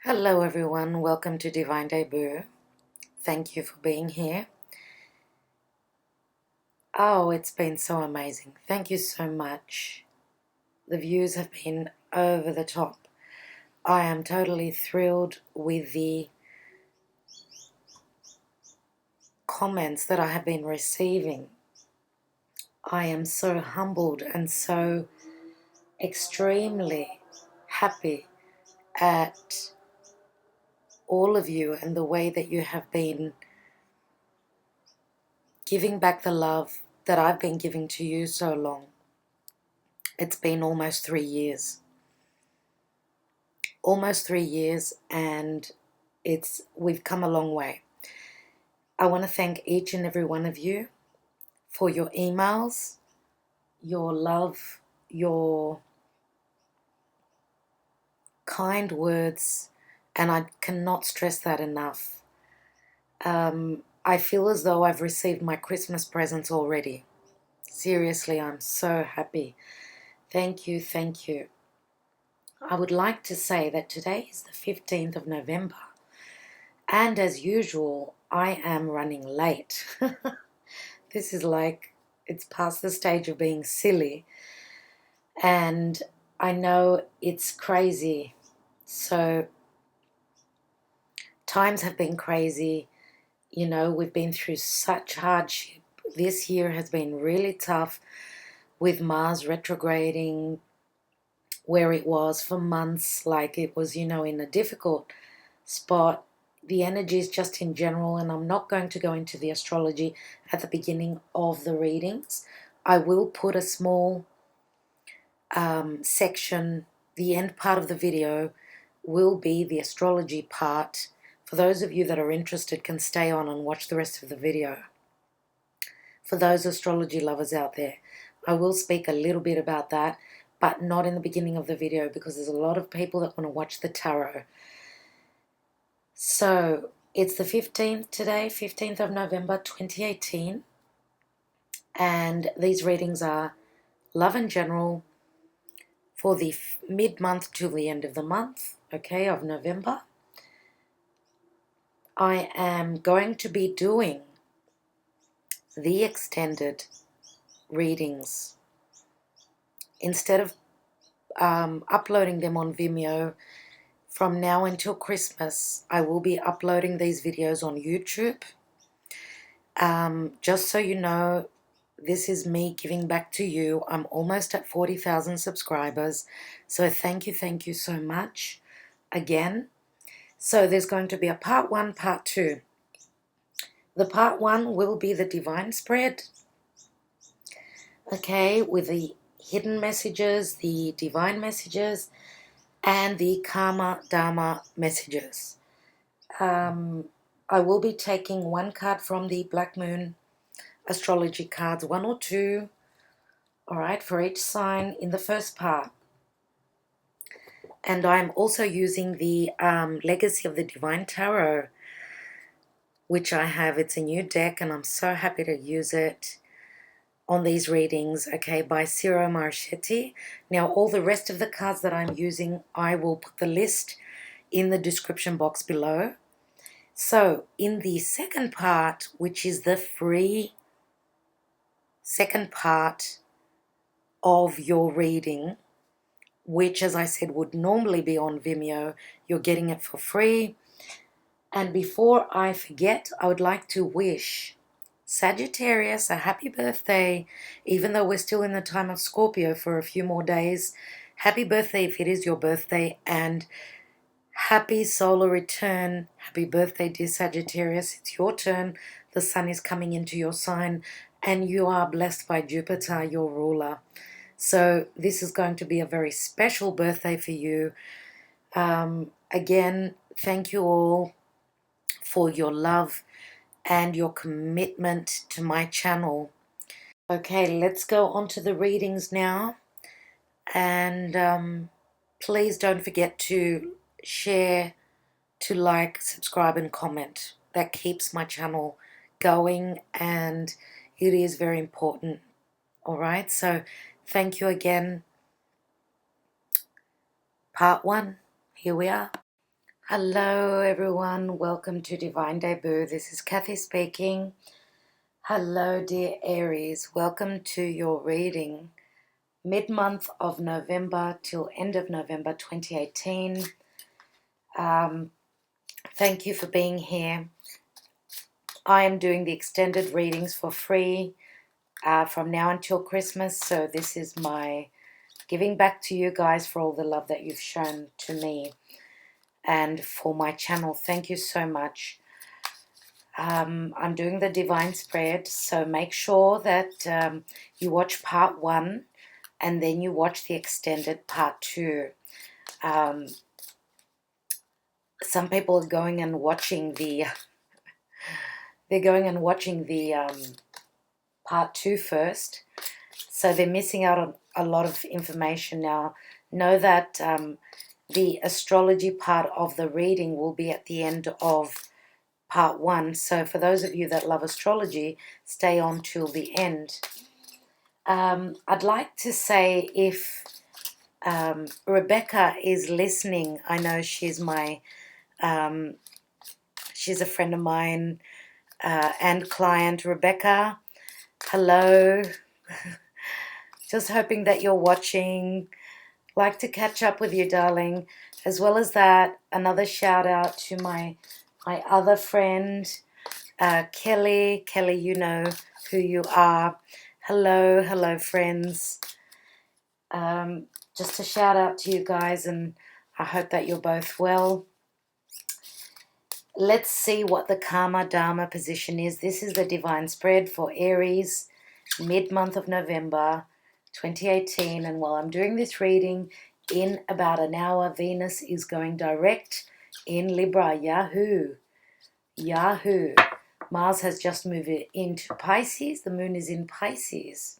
Hello everyone, welcome to Divine Debut. Thank you for being here. Oh, it's been so amazing. Thank you so much. The views have been over the top. I am totally thrilled with the comments that I have been receiving. I am so humbled and so extremely happy at all of you and the way that you have been giving back the love that I've been giving to you so long. It's been almost 3 years. Almost 3 years, and we've come a long way. I want to thank each and every one of you for your emails, your love, your kind words, and I cannot stress that enough. I feel as though I've received my Christmas presents already. Seriously, I'm so happy. Thank you, thank you. I would like to say that today is the 15th of November, and as usual, I am running late. This is like, it's past the stage of being silly, and I know it's crazy. So times have been crazy. You know, we've been through such hardship. This year has been really tough with Mars retrograding where it was for months. Like it was, in a difficult spot. The energies just in general, and I'm not going to go into the astrology at the beginning of the readings. I will put a small section, the end part of the video will be the astrology part. For those of you that are interested, can stay on and watch the rest of the video. For those astrology lovers out there, I will speak a little bit about that, but not in the beginning of the video because there's a lot of people that want to watch the tarot. So it's the 15th today, 15th of November 2018, and these readings are love in general for the mid-month to the end of the month, okay, of November. I am going to be doing the extended readings. Instead of uploading them on Vimeo, from now until Christmas, I will be uploading these videos on YouTube. Just so you know, this is me giving back to you. I'm almost at 40,000 subscribers. So thank you so much again. So there's going to be a part 1, part 2. The part 1 will be the divine spread. Okay, with the hidden messages, the divine messages, and the karma dharma messages. I will be taking one card from the Black Moon astrology cards, 1 or 2, all right, for each sign in the first part. And I'm also using the Legacy of the Divine Tarot, which I have. It's a new deck, and I'm so happy to use it on these readings, okay, by Ciro Marchetti. Now, all the rest of the cards that I'm using, I will put the list in the description box below. So, in the second part, which is the free second part of your reading, which, as I said, would normally be on Vimeo, you're getting it for free. And before I forget, I would like to wish Sagittarius a happy birthday, even though we're still in the time of Scorpio for a few more days. Happy birthday if it is your birthday, and happy solar return. Happy birthday, dear Sagittarius. It's your turn. The sun is coming into your sign, and you are blessed by Jupiter, your ruler. So this is going to be a very special birthday for you. Again, thank you all for your love and your commitment to my channel. Okay, let's go on to the readings now. And please don't forget to share, to like, subscribe, and comment. That keeps my channel going, and it is very important. All right, so thank you again. Part 1, here we are. Hello everyone, welcome to Divine Debut. This is Kathy speaking. Hello dear Aries, welcome to your reading. Mid-month of November till end of November 2018. Thank you for being here. I am doing the extended readings for free from now until Christmas. So this is my giving back to you guys for all the love that you've shown to me and for my channel. Thank you so much. I'm doing the divine spread, so make sure that you watch part 1 and then you watch the extended part 2. Some people are going and watching the part 2 first, so they're missing out on a lot of information. Now know that the astrology part of the reading will be at the end of part 1, so for those of you that love astrology, stay on till the end. I'd like to say, if Rebecca is listening, I know she's she's a friend of mine and client. Rebecca, hello. Just hoping that you're watching. Like to catch up with you, darling. As well as that, another shout out to my other friend, Kelly. Kelly, you know who you are. Hello, friends. Just a shout out to you guys, and I hope that you're both well. Let's see what the Karma Dharma position is. This is the divine spread for Aries, mid-month of November 2018. And while I'm doing this reading, in about an hour, Venus is going direct in Libra. Yahoo! Mars has just moved into Pisces. The moon is in Pisces.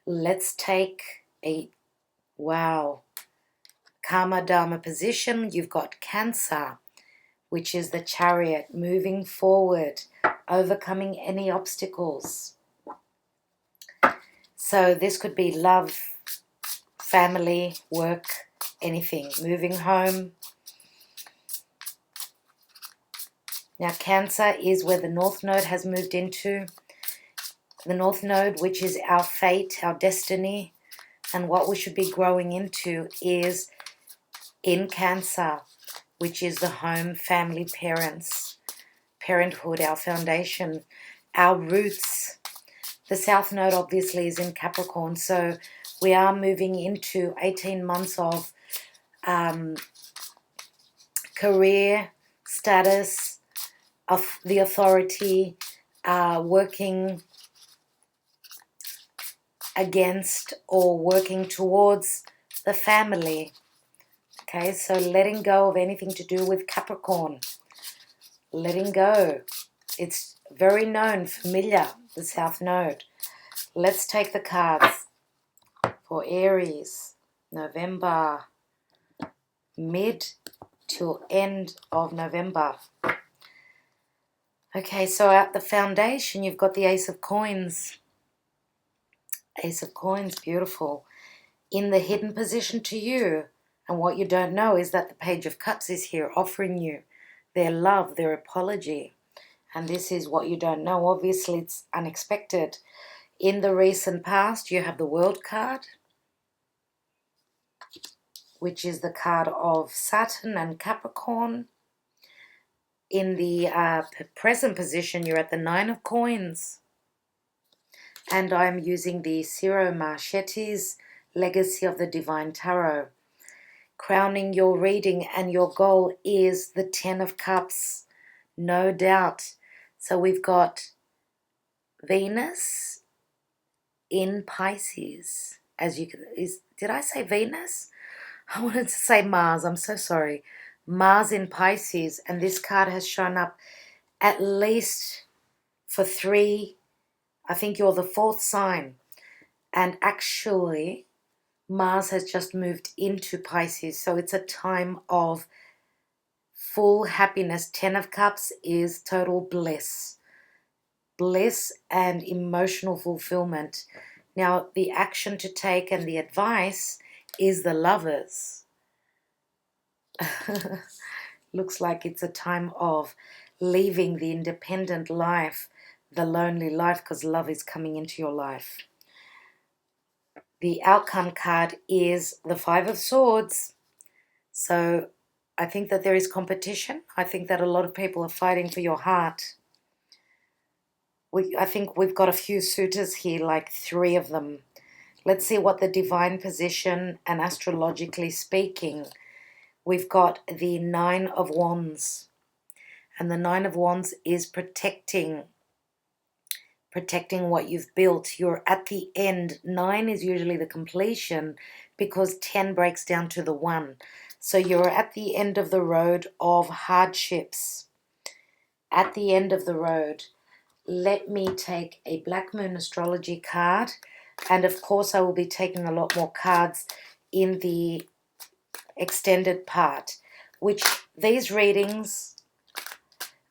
Let's take a, wow, Karma Dharma position. You've got Cancer, which is the Chariot, moving forward, overcoming any obstacles. So this could be love, family, work, anything, moving home. Now Cancer is where the North Node has moved into. The North Node, which is our fate, our destiny, and what we should be growing into, is in Cancer, which is the home, family, parents, parenthood, our foundation, our roots. The South Node obviously is in Capricorn, so we are moving into 18 months of career, status, of the authority, working against or working towards the family. Okay, so letting go of anything to do with Capricorn. Letting go. It's very known, familiar, the South Node. Let's take the cards for Aries, November, mid till end of November. Okay, so at the foundation, you've got the Ace of Coins. Ace of Coins, beautiful. In the hidden position to you, and what you don't know is that the Page of Cups is here offering you their love, their apology. And this is what you don't know. Obviously, it's unexpected. In the recent past, you have the World card, which is the card of Saturn and Capricorn. In the present position, you're at the Nine of Coins. And I'm using the Ciro Marchetti's Legacy of the Divine Tarot. Crowning your reading, and your goal is the Ten of Cups, no doubt. So we've got Venus in Pisces. As you can, did I say Venus? I wanted to say Mars. I'm so sorry. Mars in Pisces, and this card has shown up at least for 3. I think you're the 4th sign. And actually, Mars has just moved into Pisces. So it's a time of full happiness. 10 of Cups is total bliss. Bliss and emotional fulfillment. Now, the action to take and the advice is the Lovers. looks like it's a time of leaving the independent life, the lonely life, because love is coming into your life. The outcome card is the Five of Swords. So I think that there is competition. I think that a lot of people are fighting for your heart. I think we've got a few suitors here, like 3 of them. Let's see what the divine position and astrologically speaking. We've got the 9 of Wands. And the 9 of Wands is protecting what you've built. You're at the end. 9 is usually the completion because 10 breaks down to the 1. So you're at the end of the road of hardships. At the end of the road. Let me take a Black Moon Astrology card. And of course I will be taking a lot more cards in the extended part. Which these readings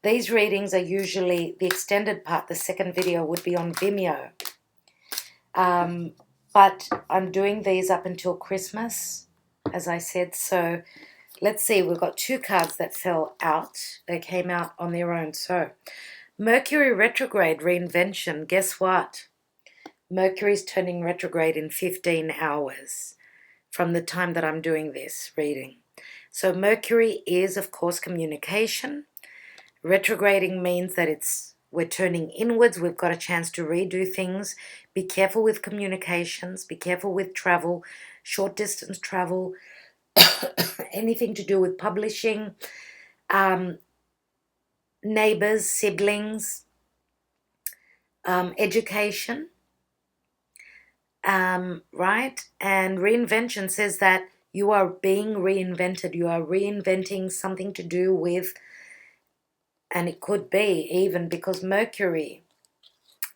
are usually the extended part. The second video would be on Vimeo. But I'm doing these up until Christmas, as I said. So let's see. We've got 2 cards that fell out. They came out on their own. So Mercury retrograde, reinvention. Guess what? Mercury's turning retrograde in 15 hours from the time that I'm doing this reading. So Mercury is, of course, communication. Retrograding means that we're turning inwards. We've got a chance to redo things. Be careful with communications. Be careful with travel, short distance travel, anything to do with publishing, neighbors, siblings, education, right? And reinvention says that you are being reinvented. You are reinventing something to do with, and it could be even because Mercury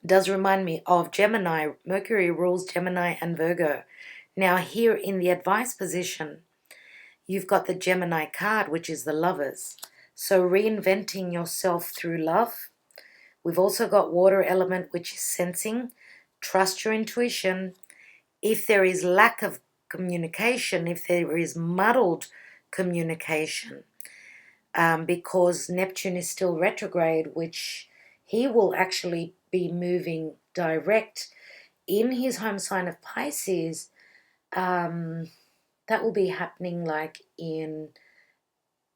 does remind me of Gemini. Mercury rules Gemini and Virgo. Now here in the advice position, you've got the Gemini card, which is the Lovers. So reinventing yourself through love. We've also got water element, which is sensing. Trust your intuition. If there is lack of communication, if there is muddled communication, because Neptune is still retrograde, which he will actually be moving direct in his home sign of Pisces, that will be happening like in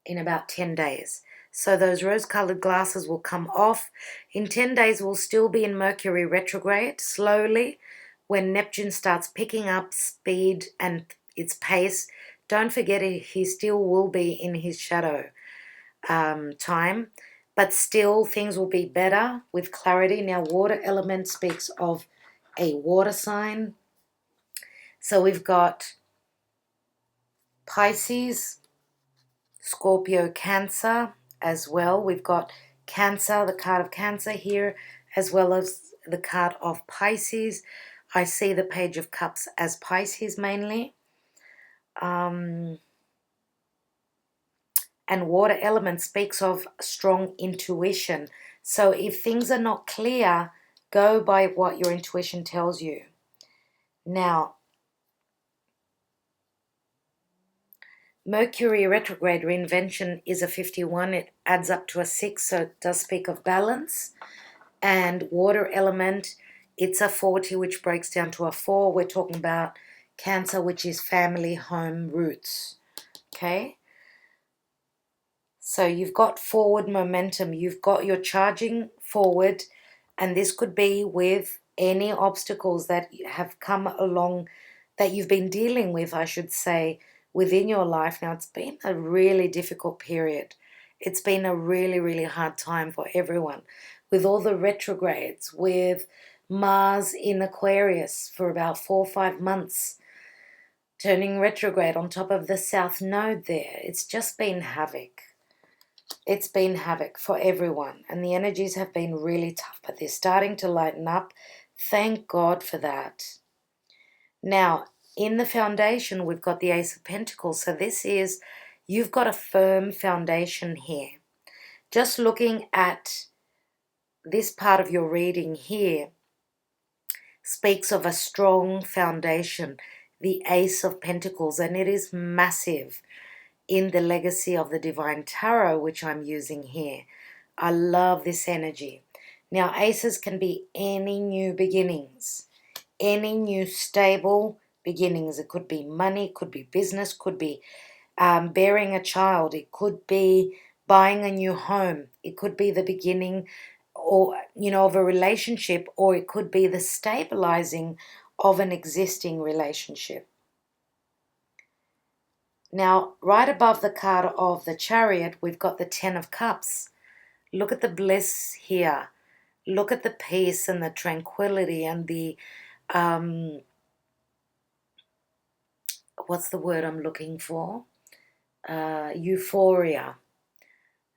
about 10 days. So those rose-colored glasses will come off. In 10 days, we'll still be in Mercury retrograde. Slowly, when Neptune starts picking up speed and its pace, don't forget he still will be in his shadow time. But still, things will be better with clarity. Now, water element speaks of a water sign. So we've got Pisces, Scorpio, Cancer as well. We've got Cancer, the card of Cancer here, as well as the card of Pisces. I see the Page of Cups as Pisces mainly. And water element speaks of strong intuition. So if things are not clear, go by what your intuition tells you. Now, Mercury retrograde reinvention is a 51. It adds up to a 6, so it does speak of balance. And water element, it's a 40, which breaks down to a 4. We're talking about Cancer, which is family, home, roots. Okay? So you've got forward momentum. You're charging forward, and this could be with any obstacles that have come along that you've been dealing with, I should say, within your life. Now, it's been a really difficult period. It's been a really, really hard time for everyone with all the retrogrades, with Mars in Aquarius for about 4 or 5 months, turning retrograde on top of the South Node there. It's just been havoc. It's been havoc for everyone, and the energies have been really tough, but they're starting to lighten up. Thank God for that. Now, in the foundation, we've got the Ace of Pentacles. So this is, you've got a firm foundation here. Just looking at this part of your reading here speaks of a strong foundation, the Ace of Pentacles, and it is massive. in the Legacy of the Divine Tarot, which I'm using here. I love this energy. Now, aces can be any new beginnings, any new stable beginnings. It could be money, could be business, could be bearing a child. It could be buying a new home. It could be the beginning or, of a relationship, or it could be the stabilizing of an existing relationship. Now, right above the card of the Chariot, we've got the Ten of Cups. Look at the bliss here. Look at the peace and the tranquility and the, what's the word I'm looking for? Euphoria.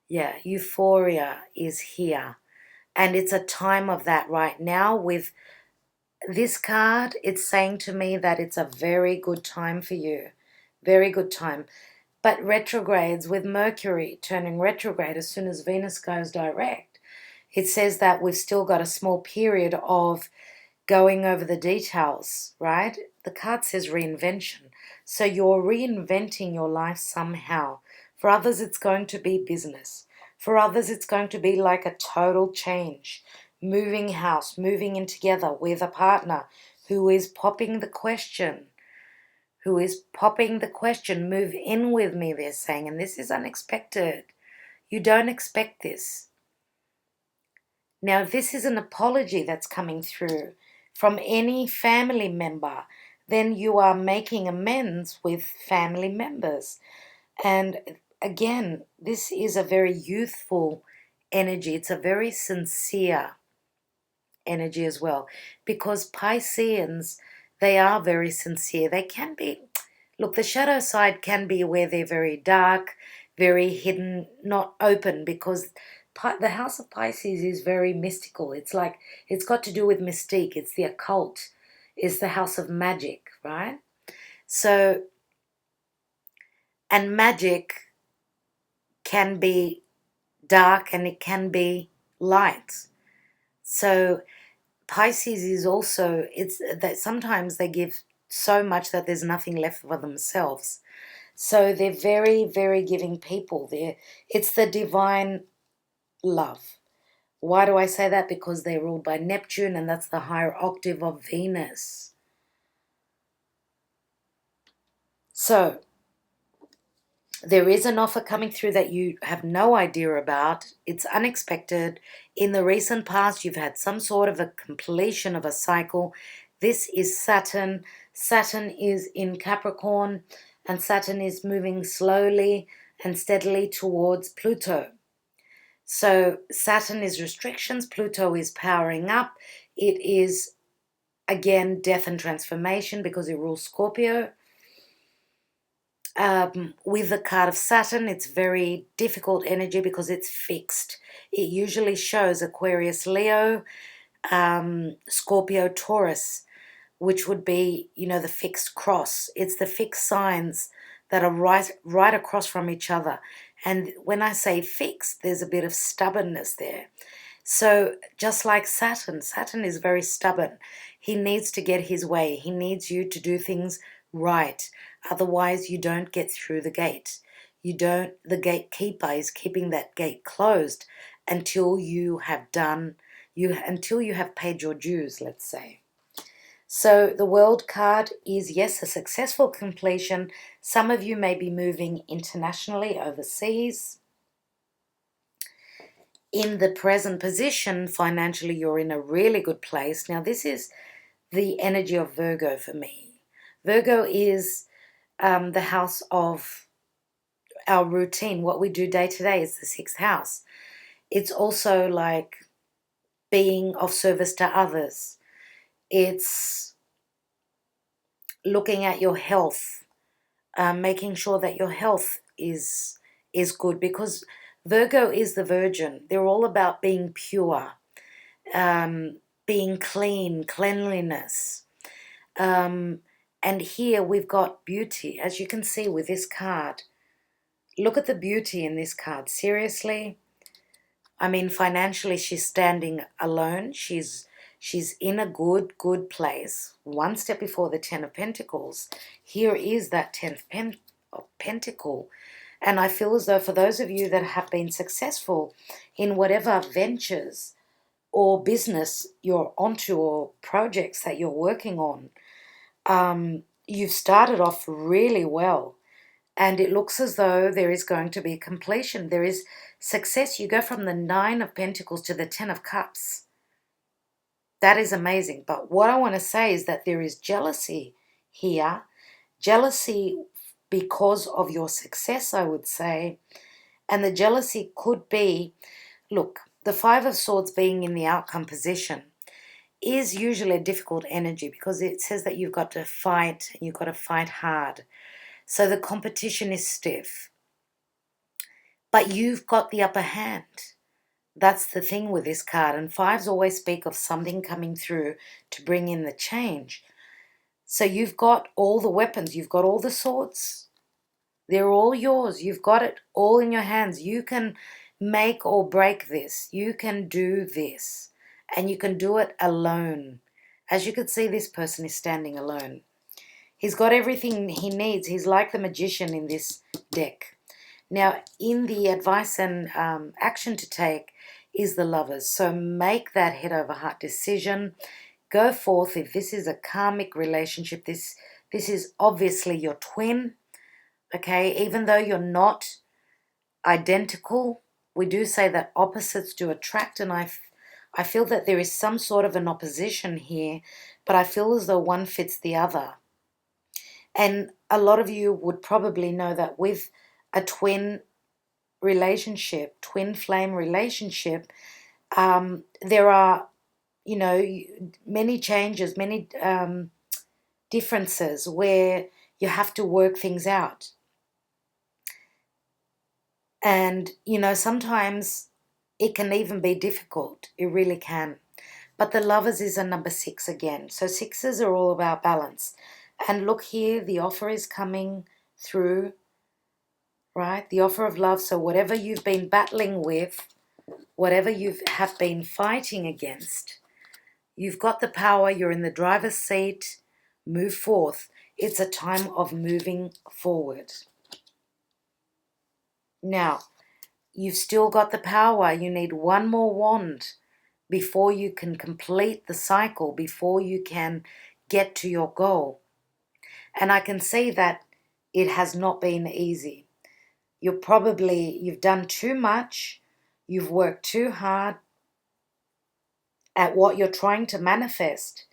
Yeah, euphoria is here. And it's a time of that right now. With this card, it's saying to me that it's a very good time for you. Very good time. But retrogrades, with Mercury turning retrograde as soon as Venus goes direct, it says that we've still got a small period of going over the details, right? The card says reinvention. So you're reinventing your life somehow. For others, it's going to be business. For others, it's going to be like a total change. Moving house, moving in together with a partner who is popping the question. Move in with me, they're saying. And this is unexpected. You don't expect this. Now, if this is an apology that's coming through from any family member, then you are making amends with family members. And again, this is a very youthful energy. It's a very sincere energy as well, because Pisceans, they are very sincere. They can be, look, the shadow side can be where they're very dark, very hidden, not open, because the house of Pisces is very mystical. It's like, it's got to do with mystique. It's the occult. It's the house of magic, right? So, and magic can be dark and it can be light. So Pisces is also, it's that sometimes they give so much that there's nothing left for themselves. So they're very, very giving people. It's the divine love. Why do I say that? Because they're ruled by Neptune, and that's the higher octave of Venus. So there is an offer coming through that you have no idea about. It's unexpected. In the recent past, you've had some sort of a completion of a cycle. This is Saturn. Saturn is in Capricorn, and Saturn is moving slowly and steadily towards Pluto. So Saturn is restrictions, Pluto is powering up. It is, again, death and transformation because it rules Scorpio. With the card of Saturn, it's very difficult energy because it's fixed. It usually shows Aquarius, Leo, Scorpio, Taurus, which would be, the fixed cross. It's the fixed signs that are right across from each other. And when I say fixed, there's a bit of stubbornness there. So just like Saturn is very stubborn. He needs to get his way. He needs you to do things right. Otherwise, you don't get through the gate. The gatekeeper is keeping that gate closed until you have paid your dues, let's say. So the World card is, yes, a successful completion. Some of you may be moving internationally, overseas. In the present position, financially, you're in a really good place. Now, this is the energy of Virgo for me. Virgo is the house of our routine, what we do day to day. Is the sixth house. It's also like being of service to others. It's looking at your health, making sure that your health is good, because Virgo is the virgin. They're all about being pure, being clean, cleanliness. And here we've got beauty, as you can see with this card. Look at the beauty in this card. Seriously, I mean, financially, she's standing alone. She's in a good place. One step before the Ten of Pentacles. Here is that Tenth Pentacle. And I feel as though for those of you that have been successful in whatever ventures or business you're onto or projects that you're working on, you've started off really well. And it looks as though there is going to be completion. There is success. You go from the 9 of Pentacles to the 10 of Cups. That is amazing. But what I want to say is that there is jealousy here. Jealousy because of your success, I would say. And the jealousy could be, look, the 5 of Swords being in the outcome position is usually a difficult energy because it says that you've got to fight and you've got to fight hard. So the competition is stiff. But you've got the upper hand. That's the thing with this card. And 5s always speak of something coming through to bring in the change. So you've got all the weapons. You've got all the swords. They're all yours. You've got it all in your hands. You can make or break this. You can do this. And you can do it alone. As you can see, this person is standing alone. He's got everything he needs. He's like the magician in this deck. Now, in the advice and action to take is the Lovers. So make that head over heart decision. Go forth. If this is a karmic relationship, this is obviously your twin. Okay, even though you're not identical, we do say that opposites do attract, and I feel that there is some sort of an opposition here, but I feel as though one fits the other. And a lot of you would probably know that with a twin relationship, twin flame relationship, there are, many changes, many differences where you have to work things out. And, sometimes it can even be difficult. It really can. But the Lovers is a number 6 again. So 6s are all about balance. And look here, the offer is coming through, right? The offer of love. So whatever you've been battling with, whatever you have been fighting against, you've got the power. You're in the driver's seat. Move forth. It's a time of moving forward. Now, you've still got the power. You need one more wand before you can complete the cycle, before you can get to your goal. And I can see that it has not been easy. You've done too much. You've worked too hard at what you're trying to manifest.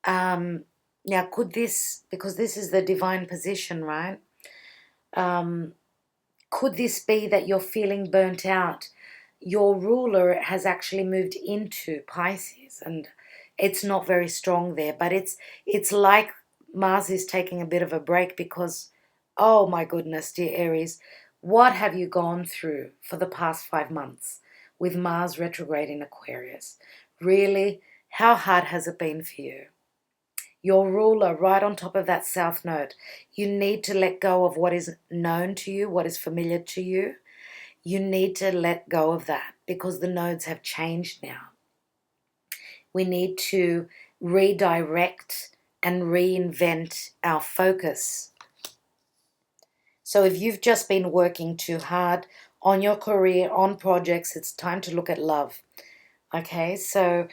Now, could this, because this is the divine position, right? Could this be that you're feeling burnt out? Your ruler has actually moved into Pisces, and it's not very strong there, but it's like Mars is taking a bit of a break because, oh my goodness, dear Aries, what have you gone through for the past 5 months with Mars retrograde in Aquarius? Really, how hard has it been for you? Your ruler right on top of that south node. You need to let go of what is known to you, what is familiar to you. You need to let go of that because the nodes have changed now. We need to redirect and reinvent our focus. So if you've just been working too hard on your career, on projects, it's time to look at love. Okay, so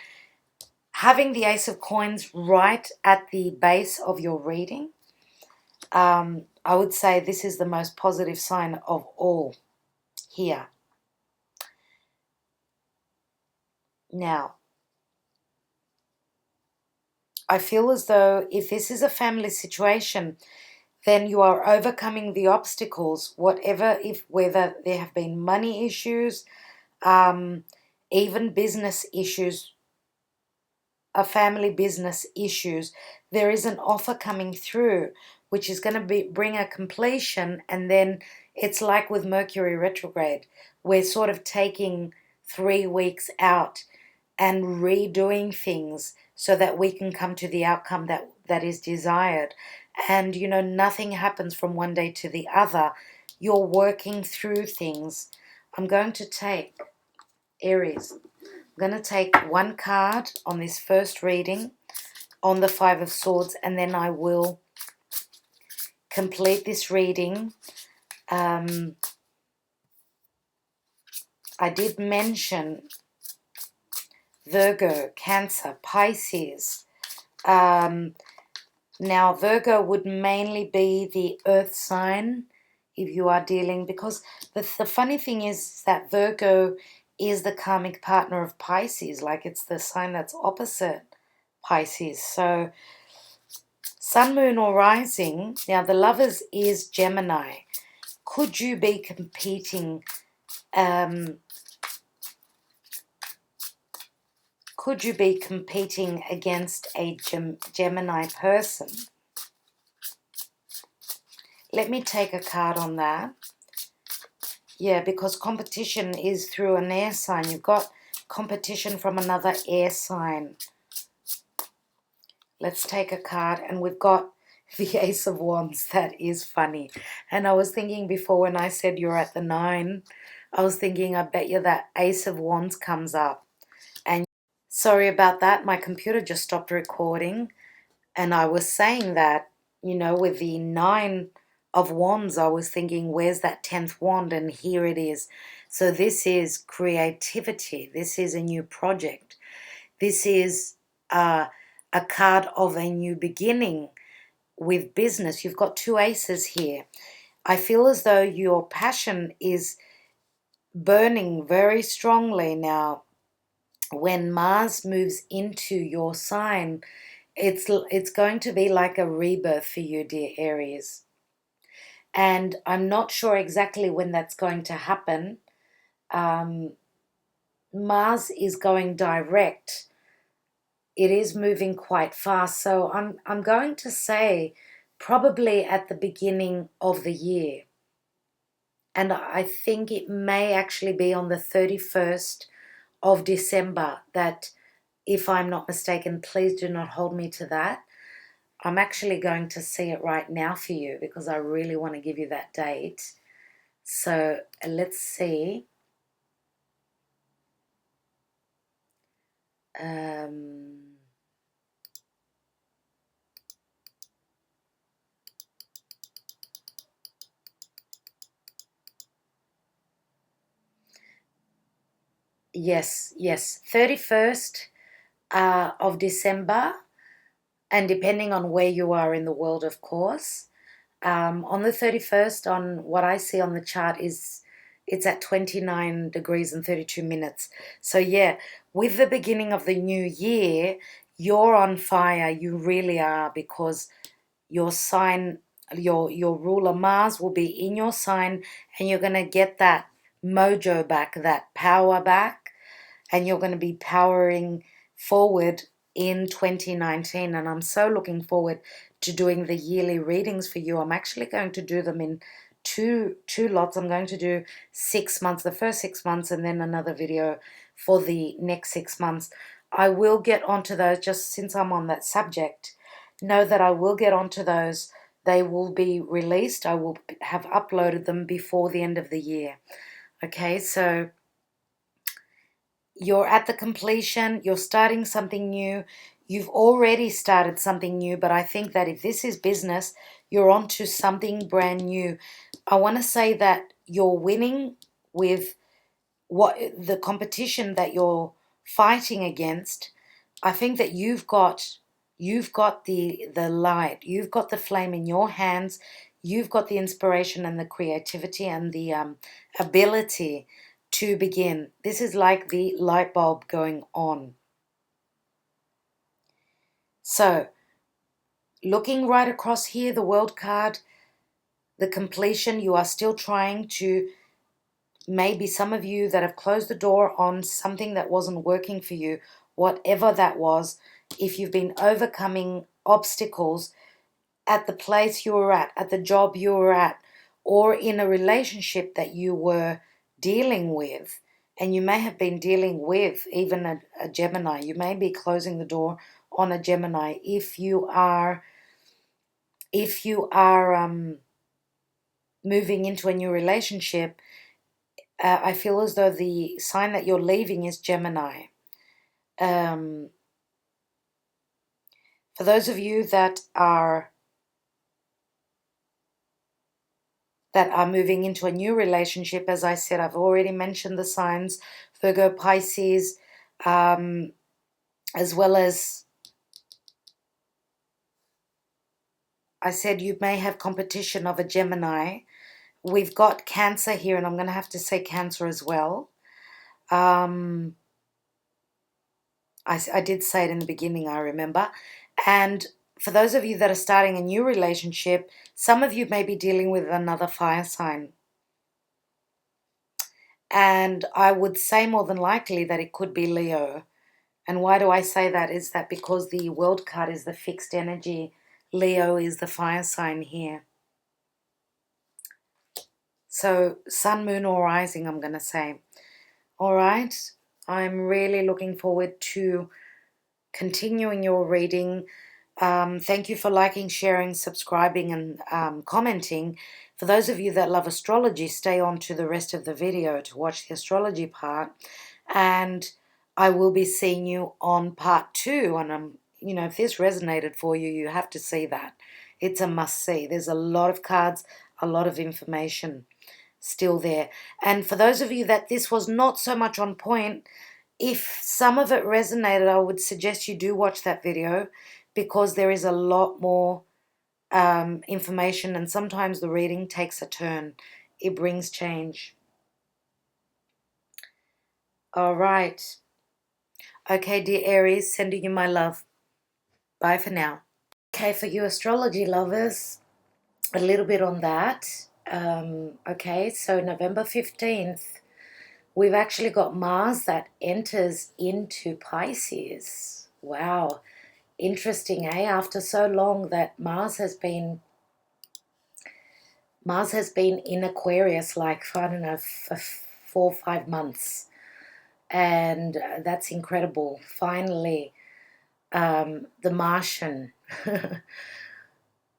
having the Ace of Coins right at the base of your reading, I would say this is the most positive sign of all here. Now, I feel as though if this is a family situation, then you are overcoming the obstacles, whether there have been money issues, even business issues, family business issues. There is an offer coming through which is going to bring a completion, and then it's like with Mercury retrograde. We're sort of taking 3 weeks out and redoing things so that we can come to the outcome that is desired. And, nothing happens from one day to the other. You're working through things. I'm going to take, Aries, I'm going to take one card on this first reading on the 5 of Swords, and then I will complete this reading, I did mention Virgo, Cancer, Pisces. Now, Virgo would mainly be the earth sign if you are dealing, because the funny thing is that Virgo is the karmic partner of Pisces, like it's the sign that's opposite Pisces. So Sun, Moon, or Rising. Now, the Lovers is Gemini. Could you be competing? Could you be competing against a Gemini person? Let me take a card on that. Yeah, because competition is through an air sign. You've got competition from another air sign. Let's take a card, and we've got the Ace of Wands. That is funny. And I was thinking before when I said you're at the 9, I was thinking I bet you that Ace of Wands comes up. And sorry about that. My computer just stopped recording. And I was saying that, you know, with the 9 of Wands, I was thinking, where's that 10th wand? And here it is. So this is creativity. This is a new project. This is a card of a new beginning with business. You've got 2 aces here. I feel as though your passion is burning very strongly now. When Mars moves into your sign, it's going to be like a rebirth for you, dear Aries. And I'm not sure exactly when that's going to happen. Mars is going direct. It is moving quite fast. So I'm going to say probably at the beginning of the year. And I think it may actually be on the 31st of December that, if I'm not mistaken, please do not hold me to that. I'm actually going to see it right now for you because I really want to give you that date. So let's see. Yes, 31st of December, and depending on where you are in the world, of course. On the 31st, on what I see on the chart, it's at 29 degrees and 32 minutes. So yeah, with the beginning of the new year, you're on fire. You really are, because your sign, your ruler Mars will be in your sign, and you're going to get that mojo back, that power back, and you're going to be powering forward in 2019. And I'm so looking forward to doing the yearly readings for you. I'm actually going to do them in two lots. I'm going to do 6 months, the first 6 months, and then another video for the next 6 months. I will get onto those. Just since I'm on that subject, know that I will get onto those. They will be released. I will have uploaded them before the end of the year. Okay, so you're at the completion, you're starting something new. You've already started something new, but I think that if this is business, you're on to something brand new. I want to say that you're winning with what the competition that you're fighting against. I think that you've got the light, you've got the flame in your hands, you've got the inspiration and the creativity and the ability to begin. This is like the light bulb going on. So, looking right across here, the World card, the completion, you are still trying to, maybe some of you that have closed the door on something that wasn't working for you, whatever that was, if you've been overcoming obstacles at the place you were at the job you were at, or in a relationship that you were dealing with, and you may have been dealing with even a Gemini. You may be closing the door on a Gemini. If you are moving into a new relationship, I feel as though the sign that you're leaving is Gemini. For those of you that are that are moving into a new relationship. As I said, I've already mentioned the signs, Virgo, Pisces, as well as I said you may have competition of a Gemini. We've got Cancer here, and I'm going to have to say Cancer as well. I did say it in the beginning, I remember. And for those of you that are starting a new relationship, some of you may be dealing with another fire sign. And I would say more than likely that it could be Leo. And why do I say that? Is that because the world card is the fixed energy. Leo is the fire sign here. So sun, moon, or rising, I'm going to say. All right. I'm really looking forward to continuing your reading. Thank you for liking, sharing, subscribing, and commenting. For those of you that love astrology, stay on to the rest of the video to watch the astrology part. And I will be seeing you on part 2. And you know, if this resonated for you, you have to see that. It's a must see. There's a lot of cards, a lot of information still there. And for those of you that this was not so much on point, if some of it resonated, I would suggest you do watch that video, because there is a lot more information, and sometimes the reading takes a turn. It brings change. All right. Okay, dear Aries, sending you my love. Bye for now. Okay, for you astrology lovers, a little bit on that. Okay, so November 15th, we've actually got Mars that enters into Pisces. Wow. Interesting, eh? After so long that Mars has been in Aquarius, like, I don't know, for 4 or 5 months. And that's incredible. Finally, the Martian,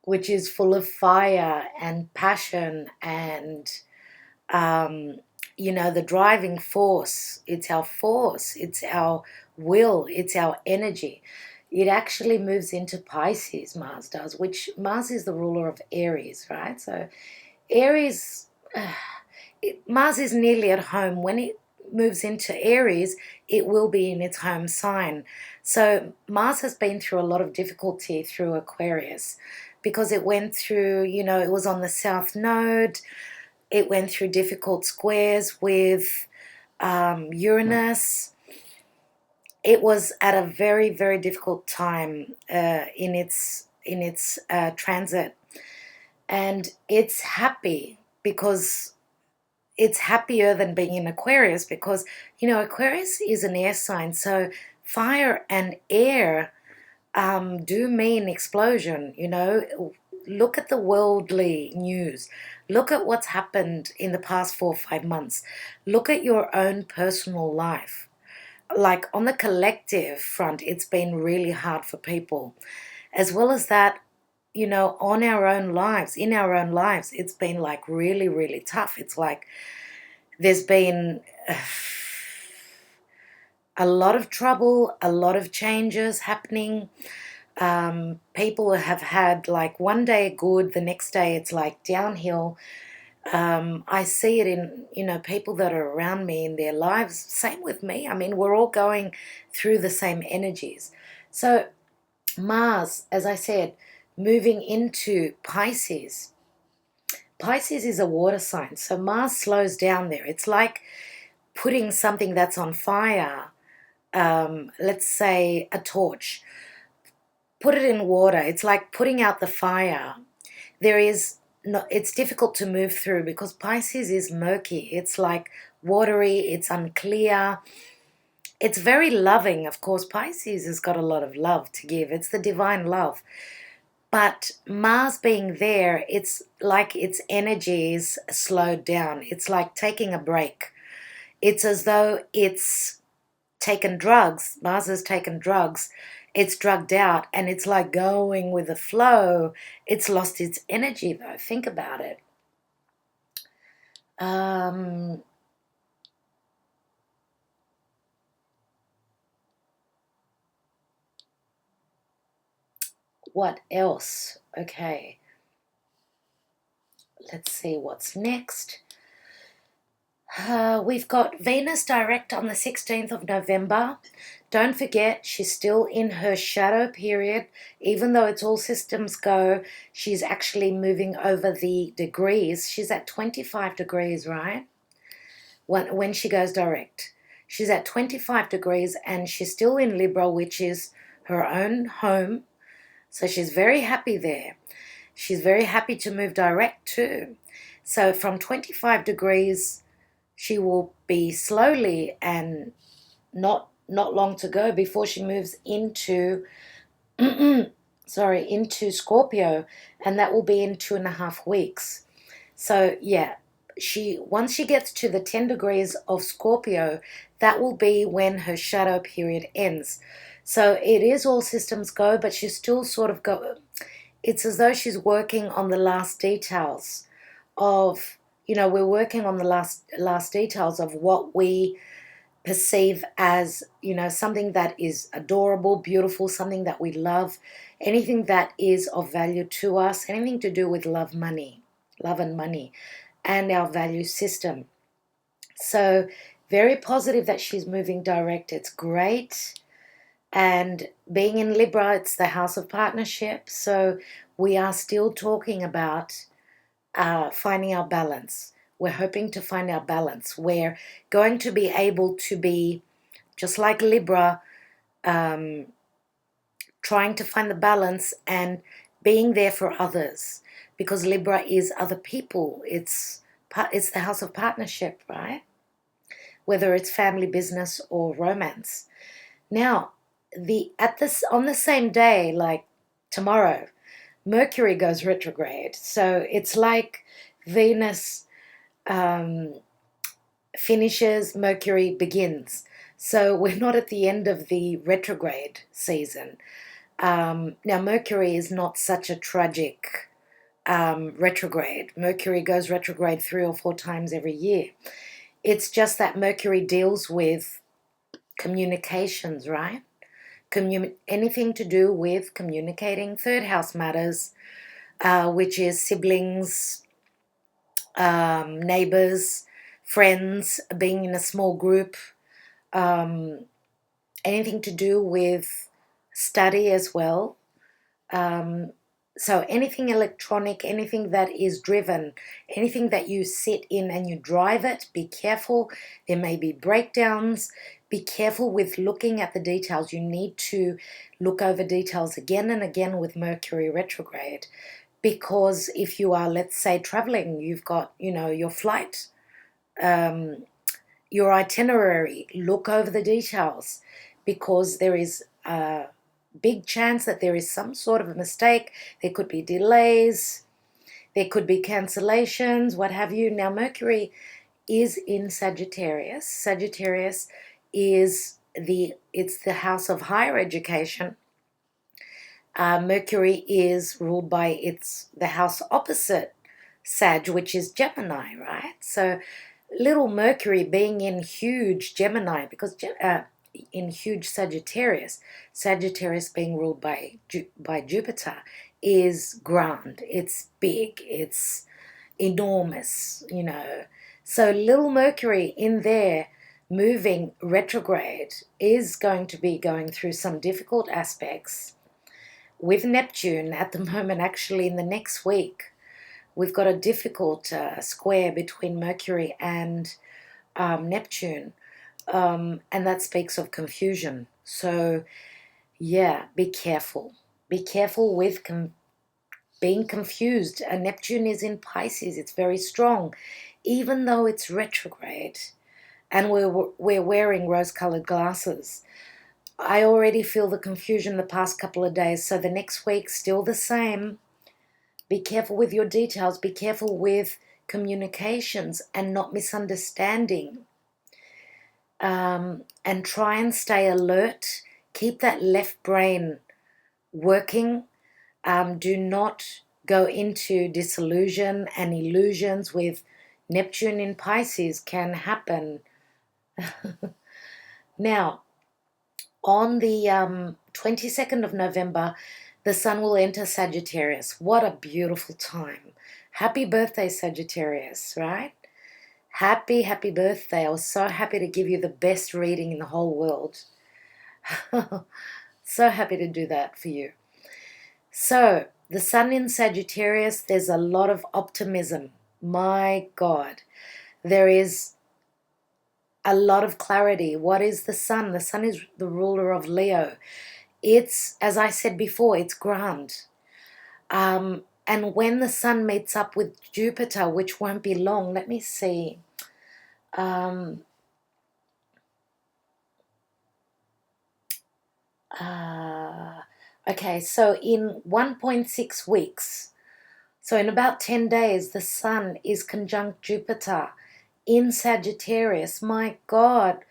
which is full of fire and passion and, you know, the driving force. It's our will, it's our energy. It actually moves into Pisces, Mars does, which Mars is the ruler of Aries, right? So Aries, Mars is nearly at home. When it moves into Aries, it will be in its home sign. So Mars has been through a lot of difficulty through Aquarius, because it went through, you know, it was on the South Node. It went through difficult squares with Uranus. It was at a very, very difficult time in its transit. And it's happy, because it's happier than being in Aquarius, because, you know, Aquarius is an air sign. So fire and air do mean explosion, you know. Look at the worldly news. Look at what's happened in the past 4 or 5 months. Look at your own personal life. Like, on the collective front, it's been really hard for people. As well as that, you know, on our own lives, in our own lives, it's been like really, really tough. It's like there's been a lot of trouble, a lot of changes happening. People have had, like, one day good, the next day it's like downhill. I see it in, you know, people that are around me in their lives. Same with me. I mean, we're all going through the same energies. So Mars, as I said, moving into Pisces. Pisces is a water sign, so Mars slows down there. It's like putting something that's on fire, let's say a torch, put it in water. It's like putting out the fire. There is no, it's difficult to move through, because Pisces is murky. It's like watery, it's unclear. It's very loving. Of course, Pisces has got a lot of love to give. It's the divine love. But Mars being there, it's like its energy is slowed down. It's like taking a break. It's as though it's taken drugs. Mars has taken drugs. It's drugged out, and it's like going with the flow. It's lost its energy, though. Think about it. What else? Okay. let's see what's next. We've got Venus direct on the 16th of November. Don't forget, she's still in her shadow period. Even though it's all systems go, she's actually moving over the degrees. She's at 25 degrees, right? When she goes direct. She's at 25 degrees and she's still in Libra, which is her own home. So she's very happy there. She's very happy to move direct too. So from 25 degrees, she will be slowly and not long to go before she moves into into Scorpio, and that will be in 2.5 weeks. So yeah, once she gets to the 10 degrees of Scorpio, that will be when her shadow period ends. So it is all systems go, but she's still sort of it's as though she's working on the last details of, we're working on the last details of what we perceive as, something that is adorable, beautiful, something that we love, anything that is of value to us, anything to do with love and money, and our value system. So very positive that she's moving direct. It's great. And being in Libra, it's the house of partnership. So we are still talking about finding our balance. We're hoping to find our balance. We're going to be able to be, just like Libra, trying to find the balance and being there for others, because Libra is other people. It's the house of partnership, right? Whether it's family, business, or romance. Now, on the same day, like tomorrow, Mercury goes retrograde. So it's like Venus finishes, Mercury begins. So we're not at the end of the retrograde season. Now, Mercury is not such a tragic retrograde. Mercury goes retrograde 3 or 4 times every year. It's just that Mercury deals with communications, right? Anything to do with communicating. Third house matters, which is siblings, neighbors, friends, being in a small group, anything to do with study as well. So anything electronic, anything that is driven, anything that you sit in and you drive it, be careful. There may be breakdowns. Be careful with looking at the details. You need to look over details again and again with Mercury retrograde, because if you are, let's say, traveling, you've got, your flight, your itinerary, look over the details, because there is a big chance that there is some sort of a mistake. There could be delays, there could be cancellations, what have you. Now, Mercury is in Sagittarius. Sagittarius is the house of higher education. Mercury is ruled by the house opposite Sag, which is Gemini, right? So little Mercury being in huge Gemini, because in huge Sagittarius, Sagittarius being ruled by Jupiter, is grand. It's big. It's enormous, So little Mercury in there moving retrograde is going to be going through some difficult aspects with Neptune at the moment. Actually, in the next week, we've got a difficult square between Mercury and Neptune, and that speaks of confusion. So, yeah, be careful. Be careful with being confused. Neptune is in Pisces. It's very strong, even though it's retrograde, and we're wearing rose-colored glasses. I already feel the confusion the past couple of days, so the next week, still the same. Be careful with your details. Be careful with communications and not misunderstanding. And try and stay alert. Keep that left brain working. Do not go into disillusion and illusions with Neptune in Pisces. Can happen. Now, on the 22nd of November, the sun will enter Sagittarius. What a beautiful time. Happy birthday, Sagittarius, right? Happy, happy birthday. I was so happy to give you the best reading in the whole world. So happy to do that for you. So, the sun in Sagittarius, there's a lot of optimism. My God. There is a lot of clarity. What is the sun? The sun is the ruler of Leo. It's, as I said before, it's grand. And when the sun meets up with Jupiter, which won't be long, let me see. Okay, so in 1.6 weeks, so in about 10 days, the sun is conjunct Jupiter in Sagittarius. My God,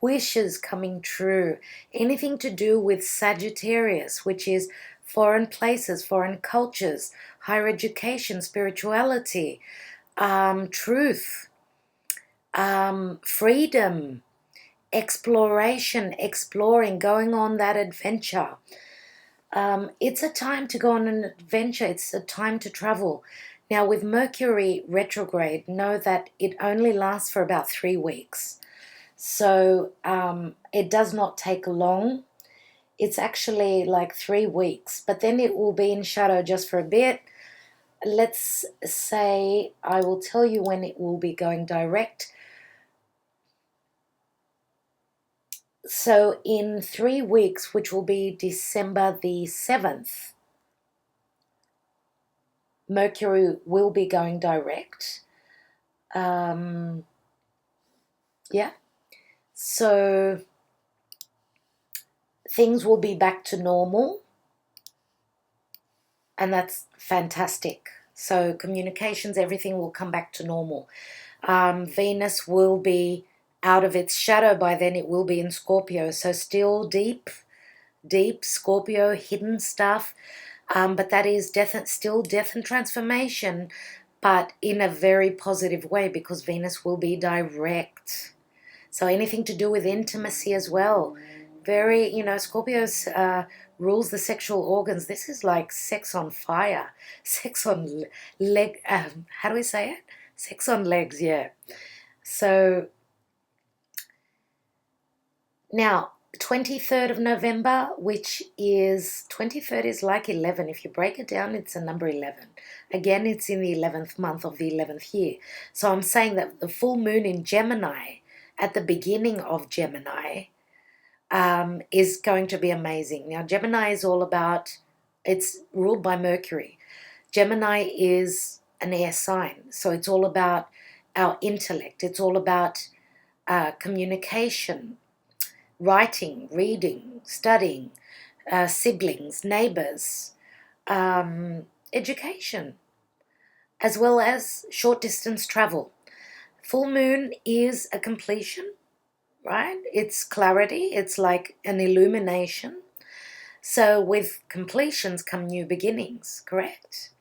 wishes coming true. Anything to do with Sagittarius, which is foreign places, foreign cultures, higher education, spirituality, truth, freedom, exploration, exploring, going on that adventure. It's a time to go on an adventure. It's a time to travel. Now, with Mercury retrograde, know that it only lasts for about 3 weeks. So it does not take long. It's actually like 3 weeks, but then it will be in shadow just for a bit. Let's say I will tell you when it will be going direct. So in 3 weeks, which will be December the 7th, Mercury will be going direct. Yeah. So things will be back to normal. And that's fantastic. So communications, everything will come back to normal. Venus will be out of its shadow by then. It will be in Scorpio. So still deep Scorpio, hidden stuff. But that is still death and transformation, but in a very positive way because Venus will be direct. So anything to do with intimacy as well. Very, Scorpio's rules the sexual organs. This is like sex on fire. Sex on leg, how do we say it? Sex on legs, yeah. So now 23rd of November, which is 23rd is like 11. If you break it down, it's a number 11. Again, it's in the 11th month of the 11th year. So I'm saying that the full moon in Gemini, at the beginning of Gemini, is going to be amazing. Now, Gemini is all about, it's ruled by Mercury. Gemini is an air sign, so it's all about our intellect. It's all about communication, writing, reading, studying, siblings, neighbors, education, as well as short distance travel. Full moon is a completion, right? It's clarity. It's like an illumination. So with completions come new beginnings, correct?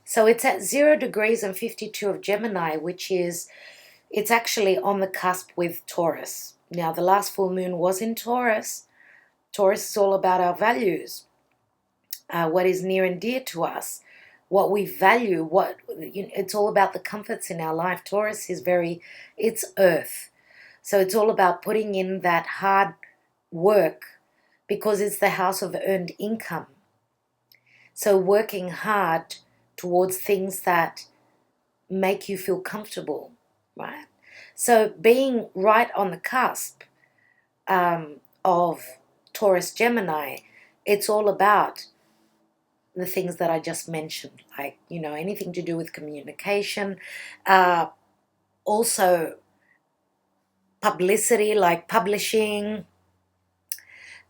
So it's at 0 degrees and 52 of Gemini, which is, it's actually on the cusp with Taurus. Now, the last full moon was in Taurus. Taurus is all about our values, what is near and dear to us, what we value, it's all about the comforts in our life. Taurus is it's earth. So it's all about putting in that hard work because it's the house of earned income. So working hard towards things that make you feel comfortable, right? So being right on the cusp of Taurus Gemini, it's all about the things that I just mentioned, like, anything to do with communication, also publicity, like publishing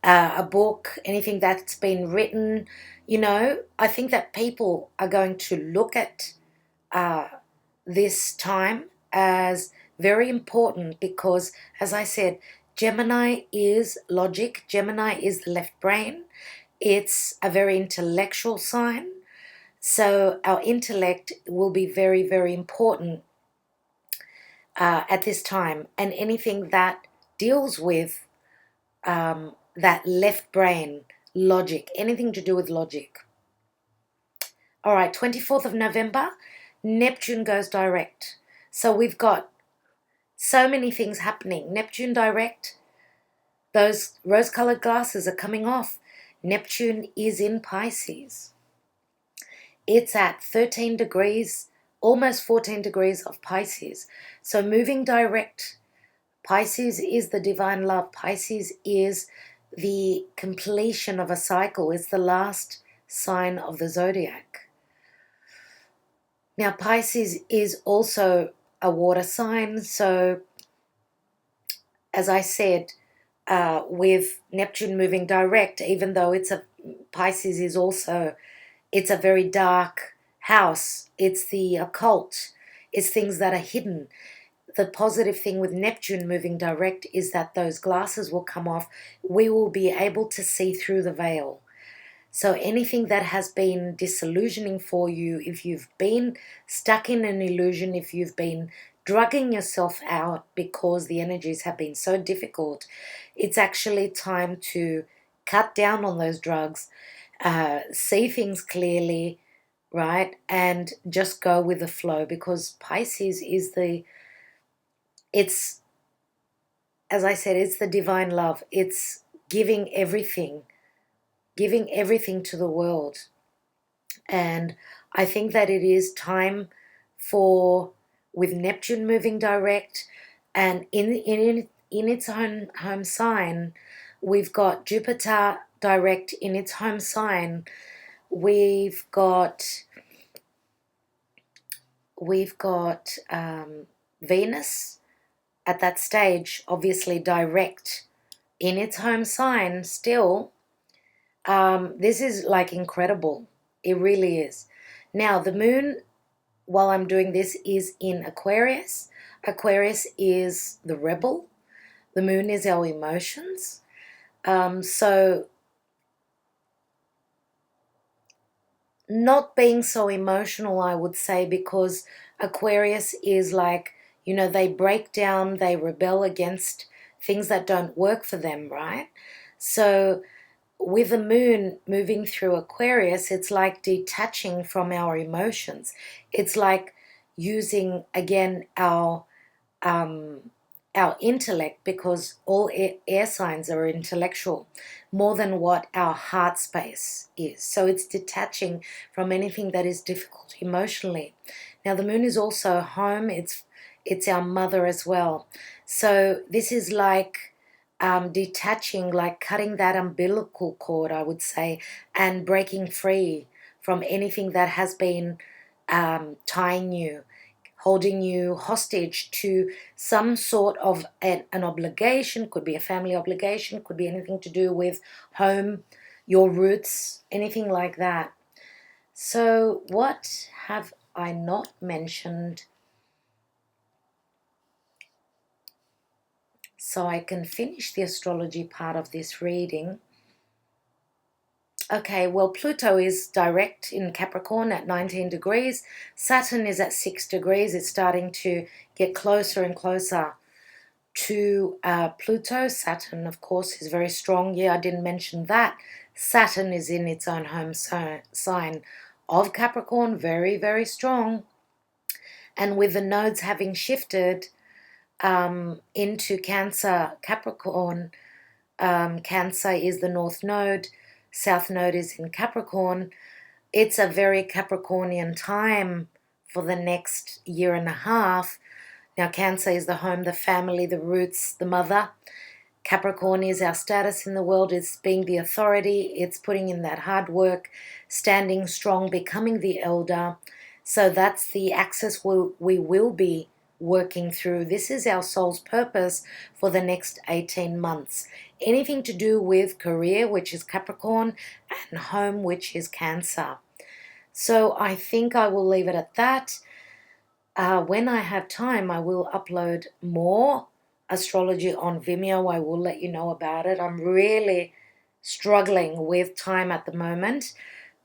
a book, anything that's been written. I think that people are going to look at this time as very important because, as I said, Gemini is logic. Gemini is the left brain. It's a very intellectual sign. So our intellect will be very, very important at this time. And anything that deals with that left brain, logic, anything to do with logic. All right, 24th of November Neptune goes direct. So we've got so many things happening. Neptune direct, those rose-colored glasses are coming off. Neptune is in Pisces. It's at 13 degrees, almost 14 degrees of Pisces. So moving direct, Pisces is the divine love. Pisces is the completion of a cycle. It's the last sign of the zodiac. Now, Pisces is also a water sign. So, as I said, with Neptune moving direct, even though Pisces is also, it's a very dark house. It's the occult. It's things that are hidden. The positive thing with Neptune moving direct is that those glasses will come off. We will be able to see through the veil. So anything that has been disillusioning for you, if you've been stuck in an illusion, if you've been drugging yourself out because the energies have been so difficult, it's actually time to cut down on those drugs, see things clearly, right? And just go with the flow, because Pisces is it's, as I said, it's the divine love. It's giving everything to the world. And I think that it is time for, with Neptune moving direct and in its own home sign, we've got Jupiter direct in its home sign. We've got Venus at that stage, obviously direct in its home sign still. This is like incredible. It really is. Now, the moon, while I'm doing this, is in Aquarius. Aquarius is the rebel. The moon is our emotions. So not being so emotional, I would say, because Aquarius is like, they break down, they rebel against things that don't work for them, right? So with the moon moving through Aquarius, it's like detaching from our emotions. It's like using, again, our intellect, because all air signs are intellectual, more than what our heart space is. So it's detaching from anything that is difficult emotionally. Now, the moon is also home. It's our mother as well. So this is like detaching, like cutting that umbilical cord, I would say, and breaking free from anything that has been tying you, holding you hostage to some sort of an obligation. Could be a family obligation, could be anything to do with home, your roots, anything like that. So what have I not mentioned so I can finish the astrology part of this reading? Okay, well, Pluto is direct in Capricorn at 19 degrees. Saturn is at 6 degrees. It's starting to get closer and closer to Pluto. Saturn, of course, is very strong. Yeah, I didn't mention that. Saturn is in its own home sign of Capricorn, very, very strong. And with the nodes having shifted into Cancer, Capricorn, Cancer is the north node, south node is in Capricorn. It's a very Capricornian time for the next year and a half. Now, Cancer is the home, the family, the roots, the mother. Capricorn is our status in the world. It's being the authority. It's putting in that hard work, standing strong, becoming the elder. So that's the axis we will be working through. This is our soul's purpose for the next 18 months. Anything to do with career, which is Capricorn, and home, which is Cancer. So I think I will leave it at that. When I have time, I will upload more astrology on Vimeo. I will let you know about it. I'm really struggling with time at the moment.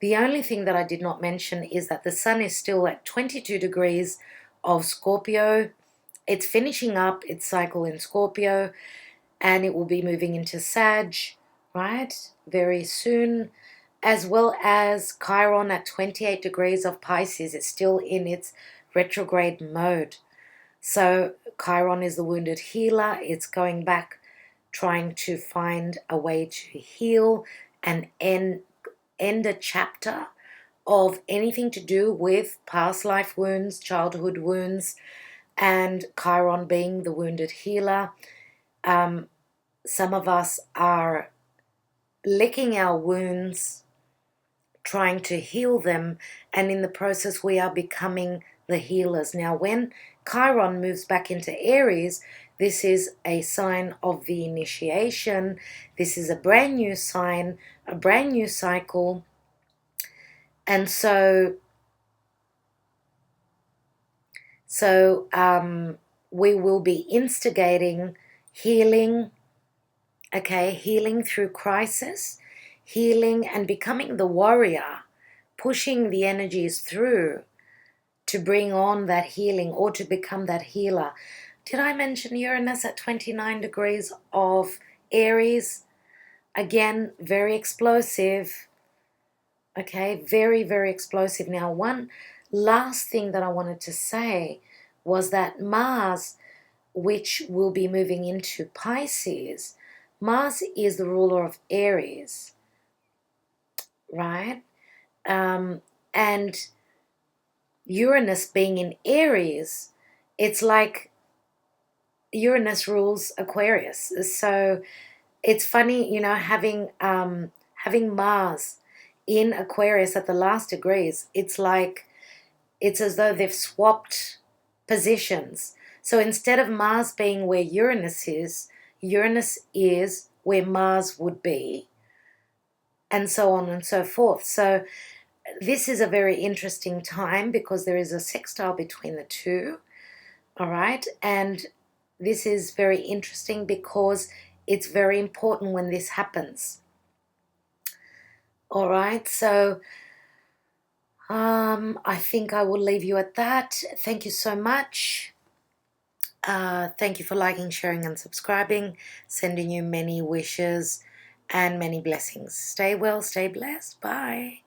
The only thing that I did not mention is that the sun is still at 22 degrees of Scorpio. It's finishing up its cycle in Scorpio, and it will be moving into Sag, right, very soon. as well as Chiron at 28 degrees of Pisces. It's still in its retrograde mode. So Chiron is the wounded healer. It's going back, trying to find a way to heal and end a chapter of anything to do with past life wounds, childhood wounds, and Chiron being the wounded healer. Some of us are licking our wounds, trying to heal them, and in the process we are becoming the healers. Now when Chiron moves back into Aries, this is a sign of the initiation. This is a brand new sign, a brand new cycle. And so we will be instigating healing, okay, healing through crisis, healing and becoming the warrior, pushing the energies through to bring on that healing or to become that healer. Did I mention Uranus at 29 degrees of Aries? Again, very explosive. Okay, very, very explosive. Now, one last thing that I wanted to say was that Mars, which will be moving into Pisces, Mars is the ruler of Aries, right? And Uranus being in Aries, it's like Uranus rules Aquarius. So it's funny, you know, having Mars in Aquarius at the last degrees. It's like, it's as though they've swapped positions. So instead of Mars being where Uranus is where Mars would be, and so on and so forth. So this is a very interesting time because there is a sextile between the two, all right? And this is very interesting because it's very important when this happens. All right, so I think I will leave you at that. Thank you so much. Thank you for liking, sharing, and subscribing. Sending you many wishes and many blessings. Stay well, stay blessed. Bye.